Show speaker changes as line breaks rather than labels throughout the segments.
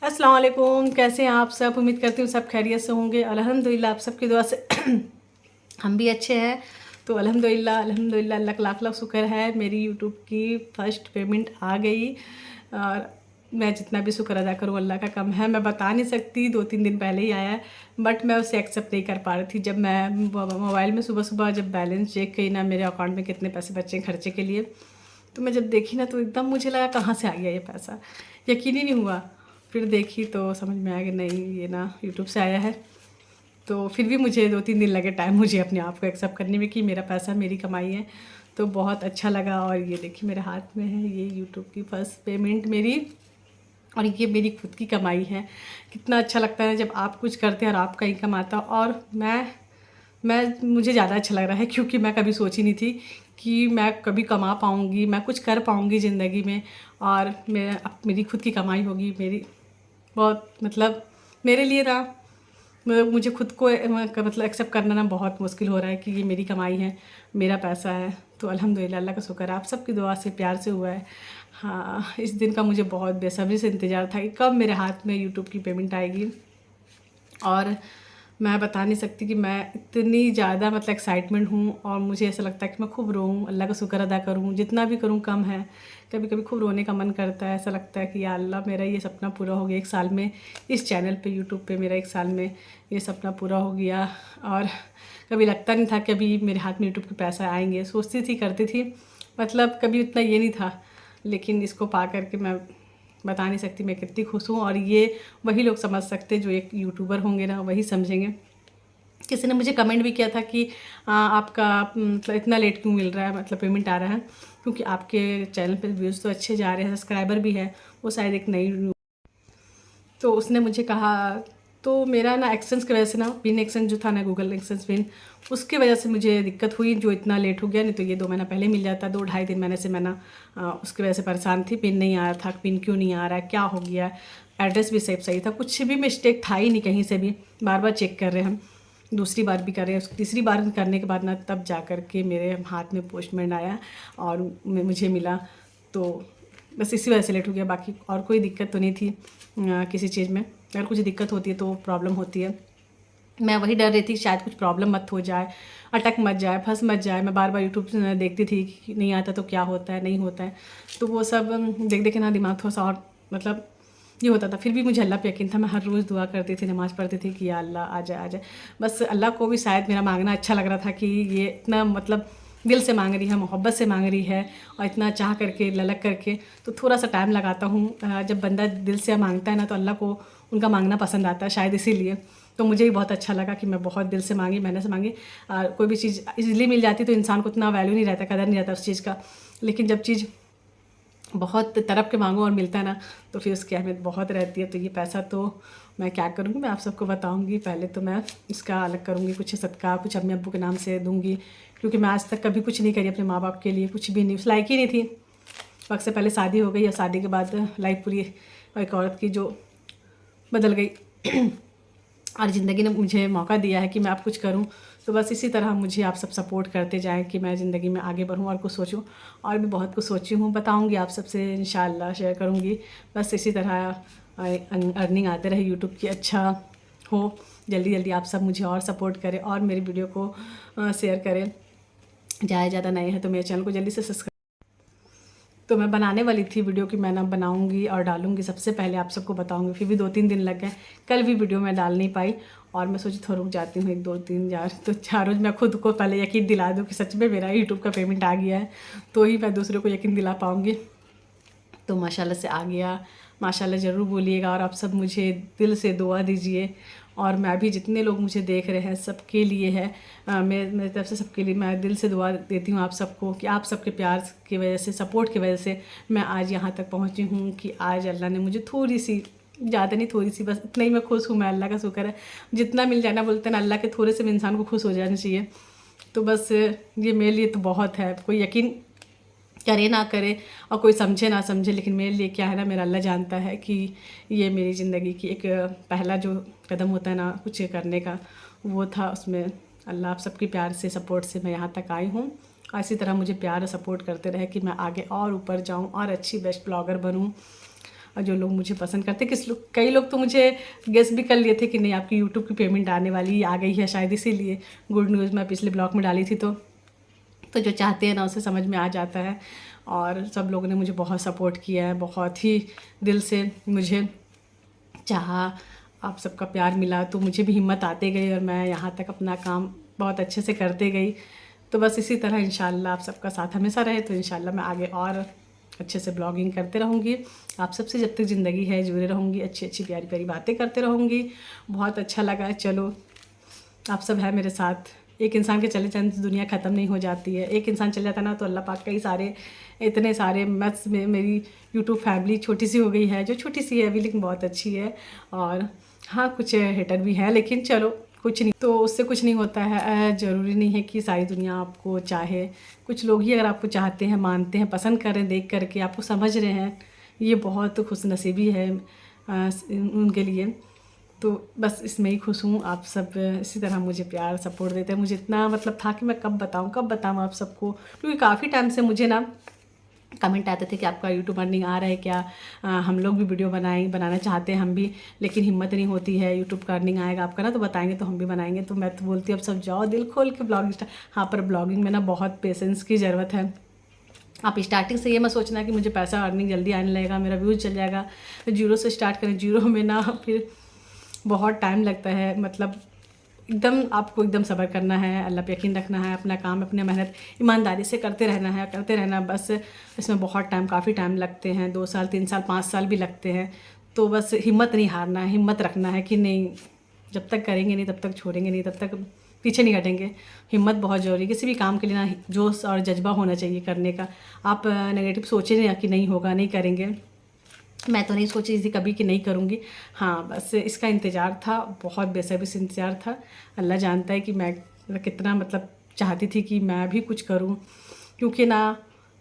अस्सलाम वालेकुम। कैसे हैं आप सब? उम्मीद करती हूँ सब खैरियत से होंगे। अल्हम्दुलिल्लाह आप सबकी दुआ से हम भी अच्छे हैं। तो अल्हम्दुलिल्लाह अल्हम्दुलिल्लाह अल्लाह का लाख लाख शुक्र है, मेरी यूट्यूब की फ़र्स्ट पेमेंट आ गई। और मैं जितना भी शुक्र अदा करूँ अल्लाह का कम है। मैं बता नहीं सकती, 2-3 दिन पहले ही आया है, बट मैं उसे एक्सेप्ट नहीं कर पा रही थी। जब मैं मोबाइल में सुबह सुबह जब बैलेंस चेक की ना, मेरे अकाउंट में कितने पैसे बचे हैं खर्चे के लिए, तो मैं जब देखी ना तो एकदम मुझे लगा कहाँ से आ गया ये पैसा, यकीन ही नहीं हुआ। फिर देखी तो समझ में आया कि नहीं, ये ना यूट्यूब से आया है। तो फिर भी मुझे 2-3 दिन लगे टाइम मुझे अपने आप को एक्सेप्ट करने में कि मेरा पैसा मेरी कमाई है। तो बहुत अच्छा लगा। और ये देखिए मेरे हाथ में है ये यूट्यूब की फ़र्स्ट पेमेंट मेरी, और ये मेरी खुद की कमाई है। कितना अच्छा लगता है जब आप कुछ करते हैं और आपका इनकम आता। और मैं मुझे ज़्यादा अच्छा लग रहा है क्योंकि मैं कभी सोची नहीं थी कि मैं कभी कमा पाऊँगी, मैं कुछ कर पाऊँगी ज़िंदगी में। और मेरी खुद की कमाई होगी मेरी। बहुत मतलब मेरे लिए ना, मुझे खुद को मतलब एक्सेप्ट करना ना बहुत मुश्किल हो रहा है कि ये मेरी कमाई है, मेरा पैसा है। तो अल्हम्दुलिल्लाह अल्लाह का शुक्र है, आप सबकी दुआ से प्यार से हुआ है। हाँ, इस दिन का मुझे बहुत बेसब्री से इंतज़ार था कि कब मेरे हाथ में यूट्यूब की पेमेंट आएगी। और मैं बता नहीं सकती कि मैं इतनी ज़्यादा मतलब एक्साइटमेंट हूँ। और मुझे ऐसा लगता है कि मैं खूब रोऊँ, अल्लाह का शुक्र अदा करूँ, जितना भी करूँ कम है। कभी कभी खूब रोने का मन करता है, ऐसा लगता है कि या अल्लाह मेरा ये सपना पूरा हो गया 1 साल में, इस चैनल पे यूट्यूब पे मेरा 1 साल में ये सपना पूरा हो गया। और कभी लगता नहीं था कि अभी मेरे हाथ में यूट्यूब के पैसा आएंगे, सोचती थी करती थी, मतलब कभी उतना ये नहीं था। लेकिन इसको पा करके मैं बता नहीं सकती मैं कितनी खुश हूँ। और ये वही लोग समझ सकते जो एक यूट्यूबर होंगे ना, वही समझेंगे। किसी ने मुझे कमेंट भी किया था कि आपका मतलब इतना लेट क्यों मिल रहा है, मतलब पेमेंट आ रहा है, क्योंकि आपके चैनल पे व्यूज़ तो अच्छे जा रहे हैं, सब्सक्राइबर भी है। वो शायद एक नई, तो उसने मुझे कहा, तो मेरा ना एक्सेंस की वजह से ना, पिन एक्सेंस जो था ना, गूगल एक्सेंस पिन, उसकी वजह से मुझे दिक्कत हुई, जो इतना लेट हो गया। नहीं तो ये 2 महीना पहले मिल जाता, 2-2.5-3 महीने से मैं ना उसकी वजह से परेशान थी। पिन नहीं आ रहा था, पिन क्यों नहीं आ रहा है, क्या हो गया। एड्रेस भी सही था, कुछ भी मिस्टेक था ही नहीं कहीं से भी। बार बार चेक कर रहे हैं हम, दूसरी बार भी कर रहे हैं, तीसरी बार करने के बाद ना तब जा कर के मेरे हाथ में पोस्टमैन आया और मुझे मिला। तो बस इसी वजह से लेट हो गया, बाकी और कोई दिक्कत तो नहीं थी किसी चीज़ में। अगर कुछ दिक्कत होती है तो प्रॉब्लम होती है। मैं वही डर रही थी शायद कुछ प्रॉब्लम मत हो जाए, अटक मत जाए, फंस मत जाए। मैं बार बार यूट्यूब से देखती थी कि नहीं आता तो क्या होता है, नहीं होता है। तो वो सब देख देख के ना दिमाग थोड़ा सा और मतलब ये होता था। फिर भी मुझे अल्लाह पे यकीन था, मैं हर रोज़ दुआ करती थी, नमाज़ पढ़ती थी कि या अल्लाह आ जाए आ जाए। बस अल्लाह को भी शायद मेरा मांगना अच्छा लग रहा था कि ये इतना मतलब दिल से मांग रही है, मोहब्बत से मांग रही है, और इतना चाह करके, ललक करके। तो थोड़ा सा टाइम लगाता हूँ। जब बंदा दिल से मांगता है ना, तो अल्लाह को उनका मांगना पसंद आता है शायद, इसीलिए। तो मुझे भी बहुत अच्छा लगा कि मैं बहुत दिल से मांगी, मेहनत से मांगी। कोई भी चीज़ इजीली मिल जाती तो इंसान को उतना वैल्यू नहीं रहता, कदर नहीं रहता उस चीज़ का। लेकिन जब चीज़ बहुत तड़प के मांगो और मिलता है ना, तो फिर उसकी अहमियत बहुत रहती है। तो ये पैसा तो मैं क्या करूँगी, मैं आप सबको बताऊँगी। पहले तो मैं इसका अलग करूँगी, कुछ सदका कुछ अम्मी अब्बू के नाम से दूँगी, क्योंकि मैं आज तक कभी कुछ नहीं करी अपने माँ बाप के लिए, कुछ भी नहीं, उस लायक ही नहीं थी। वक्त से पहले शादी हो गई और शादी के बाद लाइफ पूरी एक औरत की जो बदल गई। और ज़िंदगी ने मुझे मौका दिया है कि मैं अब कुछ करूं। तो बस इसी तरह मुझे आप सब सपोर्ट करते जाएं कि मैं ज़िंदगी में आगे बढ़ूं और कुछ सोचूं। और भी बहुत कुछ सोची हूं, बताऊंगी आप सबसे, इंशाल्लाह शेयर करूंगी। बस इसी तरह अर्निंग आते रहे यूट्यूब की, अच्छा हो। जल्दी जल्दी आप सब मुझे और सपोर्ट करें और मेरी वीडियो को शेयर करें। ज़्यादा नए हैं तो मेरे चैनल को जल्दी से सब्सक्राइब। तो मैं बनाने वाली थी वीडियो की, मैं ना बनाऊंगी और डालूंगी, सबसे पहले आप सबको बताऊंगी। फिर भी 2-3 दिन लग गए, कल भी वीडियो मैं डाल नहीं पाई। और मैं सोची थोड़ा रुक जाती हूँ 1-2-3 4, तो 4 रोज़ मैं खुद को पहले यकीन दिला दूँ कि सच में मेरा यूट्यूब का पेमेंट आ गया है, तो ही मैं दूसरे को यकीन दिला पाऊँगी। तो माशाल्लाह से आ गया। माशाल्लाह ज़रूर बोलिएगा और आप सब मुझे दिल से दुआ दीजिए। और मैं भी, जितने लोग मुझे देख रहे हैं सबके लिए है, मेरी तरफ से सबके लिए मैं दिल से दुआ देती हूँ आप सबको, कि आप सबके प्यार की वजह से, सपोर्ट की वजह से मैं आज यहाँ तक पहुँची हूँ। कि आज अल्लाह ने मुझे थोड़ी सी, ज़्यादा नहीं थोड़ी सी, बस इतना ही मैं खुश हूँ। मैं अल्लाह का शुक्र है, जितना मिल जाना, बोलते हैं ना अल्लाह के थोड़े से में इंसान को खुश हो जाना चाहिए। तो बस ये मेरे लिए तो बहुत है। कोई यकीन करे ना करे और कोई समझे ना समझे, लेकिन मेरे लिए क्या है ना, मेरा अल्लाह जानता है कि ये मेरी ज़िंदगी की एक पहला जो कदम होता है ना कुछ करने का, वो था। उसमें अल्लाह आप सबके प्यार से, सपोर्ट से मैं यहाँ तक आई हूँ। और इसी तरह मुझे प्यार और सपोर्ट करते रहे कि मैं आगे और ऊपर जाऊँ और अच्छी बेस्ट ब्लॉगर बनूँ। और जो लोग मुझे पसंद करते, कई लोग तो मुझे गेस भी कर लिए थे कि नहीं आपकी यूट्यूब की पेमेंट आने वाली आ गई है शायद, इसीलिए गुड न्यूज़ मैं पिछले ब्लॉग में डाली थी। तो जो चाहते हैं ना उसे समझ में आ जाता है। और सब लोगों ने मुझे बहुत सपोर्ट किया है, बहुत ही दिल से मुझे चाहा, आप सबका प्यार मिला तो मुझे भी हिम्मत आते गई और मैं यहाँ तक अपना काम बहुत अच्छे से करते गई। तो बस इसी तरह इंशाल्लाह आप सबका साथ हमेशा रहे तो इंशाल्लाह मैं आगे और अच्छे से ब्लॉगिंग करते रहूँगी। आप सबसे जब तक ज़िंदगी है जुड़े रहूँगी, अच्छी अच्छी प्यारी प्यारी बातें करते रहूँगी। बहुत अच्छा लगा, चलो आप सब है मेरे साथ। एक इंसान के चले जाने से दुनिया ख़त्म नहीं हो जाती है, एक इंसान चले जाता ना तो अल्लाह पाक कई सारे इतने सारे मस में मेरी यूट्यूब फैमिली छोटी सी हो गई है, जो छोटी सी है अभी लेकिन बहुत अच्छी है। और हाँ कुछ हेटर भी है लेकिन चलो कुछ नहीं, तो उससे कुछ नहीं होता है। ज़रूरी नहीं है कि सारी दुनिया आपको चाहे, कुछ लोग ही अगर आपको चाहते हैं, मानते हैं, पसंद कर रहे हैं, देख करके आपको समझ रहे हैं, ये बहुत खुशनसीबी है उनके लिए। तो बस इसमें ही खुश हूँ। आप सब इसी तरह मुझे प्यार सपोर्ट देते हैं। मुझे इतना मतलब था कि मैं कब बताऊँ आप सबको, क्योंकि काफ़ी टाइम से मुझे ना कमेंट आते थे कि आपका यूट्यूब अर्निंग आ रहा है क्या, हम लोग भी वीडियो बनाना चाहते हैं हम भी, लेकिन हिम्मत नहीं होती है। यूट्यूब का अर्निंग आएगा आपका ना तो बताएंगे तो हम भी बनाएंगे। तो मैं तो बोलती हूँ अब सब जाओ दिल खोल के ब्लॉगिंग स्टार्ट। हाँ पर ब्लॉगिंग में ना बहुत पेशेंस की ज़रूरत है। आप स्टार्टिंग से ये मत सोचना कि मुझे पैसा अर्निंग जल्दी आने लगेगा, मेरा व्यूज़ चल जाएगा। जीरो से स्टार्ट करें, जीरो में ना फिर बहुत टाइम लगता है। मतलब एकदम आपको एकदम सब्र करना है, अल्लाह पे यकीन रखना है, अपना काम अपने मेहनत ईमानदारी से करते रहना बस। इसमें बहुत टाइम, काफ़ी टाइम लगते हैं, 2 साल 3 साल 5 साल भी लगते हैं। तो बस हिम्मत नहीं हारना है, हिम्मत रखना है कि नहीं जब तक करेंगे नहीं तब तक छोड़ेंगे नहीं, तब तक पीछे नहीं हटेंगे। हिम्मत बहुत ज़रूरी है किसी भी काम के लिए ना, जोश और जज्बा होना चाहिए करने का। आप नेगेटिव सोचें नहीं कि नहीं होगा, नहीं करेंगे। मैं तो नहीं सोची थी कभी कि नहीं करूँगी। हाँ बस इसका इंतज़ार था, बहुत बेसब्री से इंतज़ार था। अल्लाह जानता है कि मैं कितना मतलब चाहती थी कि मैं भी कुछ करूँ, क्योंकि ना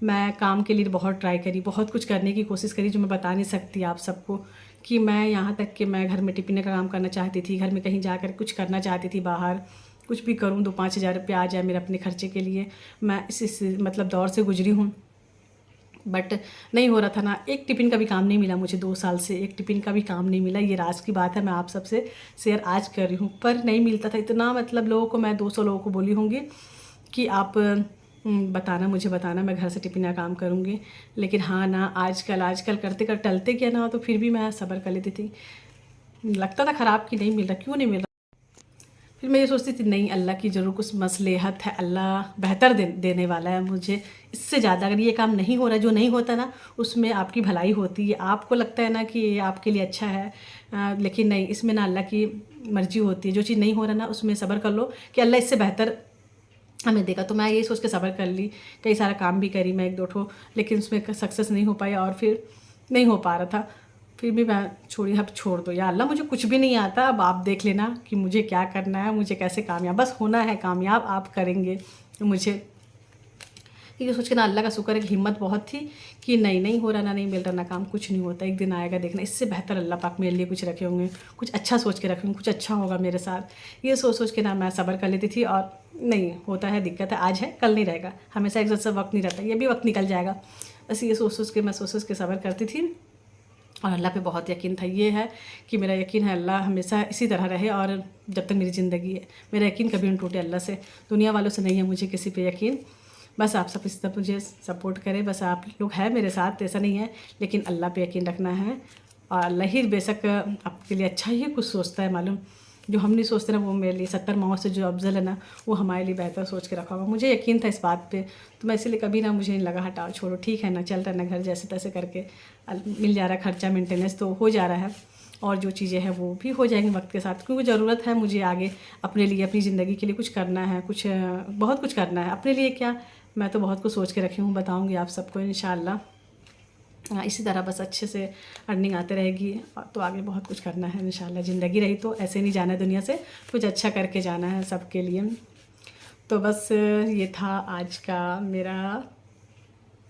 मैं काम के लिए बहुत ट्राई करी, बहुत कुछ करने की कोशिश करी जो मैं बता नहीं सकती आप सबको। कि मैं यहाँ तक कि मैं घर में टिफ़िन का काम करना चाहती थी, घर में कहीं जाकर कुछ करना चाहती थी, बाहर कुछ भी करूँ 2-5 हज़ार रुपये आ जाए मेरे अपने खर्चे के लिए। मैं इस मतलब दौर से गुजरी हूँ, बट नहीं हो रहा था ना। एक टिफ़िन का भी काम नहीं मिला मुझे, 2 साल से एक टिफ़िन का भी काम नहीं मिला। ये राज की बात है, मैं आप सबसे शेयर आज कर रही हूँ। पर नहीं मिलता था इतना, मतलब लोगों को मैं 200 लोगों को बोली होंगी कि आप बताना, मुझे बताना, मैं घर से टिफ़िन का काम करूँगी। लेकिन हाँ ना आजकल करते कर टलते क्या ना, तो फिर भी मैं सब्र कर लेती थी। लगता था ख़राब कि नहीं मिल रहा, क्यों नहीं मिल रहा। फिर मैं ये सोचती थी नहीं अल्लाह की ज़रूर कुछ मसलहत है, अल्लाह बेहतर देने वाला है मुझे इससे ज़्यादा। अगर ये काम नहीं हो रहा, जो नहीं होता ना उसमें आपकी भलाई होती है। आपको लगता है ना कि ये आपके लिए अच्छा है, लेकिन नहीं, इसमें ना अल्लाह की मर्ज़ी होती है। जो चीज़ नहीं हो रहा ना उसमें सब्र कर लो कि अल्लाह इससे बेहतर हमें देगा। तो मैं यही सोच के सब्र कर ली, कई सारा काम भी करी मैं 1-2 ठो, लेकिन उसमें सक्सेस नहीं हो पाई और फिर नहीं हो पा रहा था। फिर भी मैं छोड़ी, अब छोड़ दो या अल्लाह, मुझे कुछ भी नहीं आता, अब आप देख लेना कि मुझे क्या करना है, मुझे कैसे कामयाब, बस होना है कामयाब, आप करेंगे। तो मुझे ये सोच के ना अल्लाह का शुक्र है कि हिम्मत बहुत थी कि नहीं हो रहा ना, नहीं मिल रहा ना काम, कुछ नहीं होता, एक दिन आएगा देखना, इससे बेहतर अल्लाह पाक मेरे लिए कुछ रखे होंगे, कुछ अच्छा सोच के रखे होंगे, कुछ अच्छा होगा मेरे साथ। ये सोच के ना मैं सब्र कर लेती थी। और नहीं होता है, दिक्कत है, आज है कल नहीं रहेगा, हमेशा एक जैसा वक्त नहीं रहता, ये भी वक्त निकल जाएगा। बस ये सोच के मैं सोच के सब्र करती थी और अल्लाह पे बहुत यकीन था। ये है कि मेरा यकीन है अल्लाह हमेशा इसी तरह रहे और जब तक मेरी ज़िंदगी है मेरा यकीन कभी नहीं टूटे अल्लाह से, दुनिया वालों से नहीं है मुझे किसी पे यकीन। बस आप सब इस तरह मुझे सपोर्ट करें, बस आप लोग हैं मेरे साथ, ऐसा नहीं है, लेकिन अल्लाह पे यकीन रखना है। और अल्लाह ही बेशक आपके लिए अच्छा ही कुछ सोचता है, मालूम जो हम नहीं सोचते ना वो मेरे लिए 70 माओ से जो अफजल है ना वो हमारे लिए बेहतर सोच के रखा होगा। मुझे यकीन था इस बात पे, तो मैं इसीलिए कभी ना, मुझे नहीं लगा हटाओ छोड़ो, ठीक है ना, चल रहा है ना, घर जैसे तैसे करके मिल जा रहा है, खर्चा मेंटेनेंस तो हो जा रहा है और जो चीज़ें हैं वो भी हो जाएंगी वक्त के साथ, क्योंकि ज़रूरत है मुझे आगे अपने लिए, अपनी ज़िंदगी के लिए कुछ करना है, कुछ बहुत कुछ करना है अपने लिए। क्या मैं तो बहुत कुछ सोच के रखी हूँ, बताऊँगी आप सबको इंशाल्लाह। इसी तरह बस अच्छे से अर्निंग आते रहेगी तो आगे बहुत कुछ करना है इंशाल्लाह। ज़िंदगी रही तो ऐसे नहीं जाना है दुनिया से, कुछ अच्छा करके जाना है सबके लिए। तो बस ये था आज का मेरा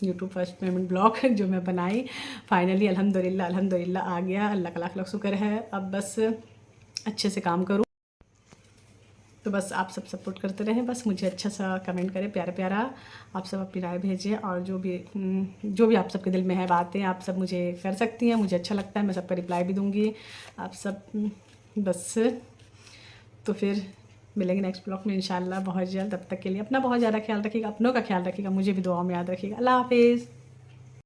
यूट्यूब फर्स्ट पेमेंट ब्लॉग जो मैं बनाई। फाइनली अल्हम्दुलिल्लाह आ गया, अल्लाह का लाख लाख शुक्र है। अब बस अच्छे से काम करूँ। तो बस आप सब सपोर्ट करते रहें, बस मुझे अच्छा सा कमेंट करें, प्यारा प्यारा आप सब अपनी राय भेजें, और जो भी आप सबके दिल में है बातें आप सब मुझे कर सकती हैं, मुझे अच्छा लगता है, मैं सबका रिप्लाई भी दूँगी आप सब। बस तो फिर मिलेंगे नेक्स्ट ब्लॉग में इंशाल्लाह बहुत जल्द। तब तक के लिए अपना बहुत ज़्यादा ख्याल रखिएगा, अपनों का ख्याल रखिएगा, मुझे भी दुआओं में याद रखिएगा। अल्लाह हाफिज़।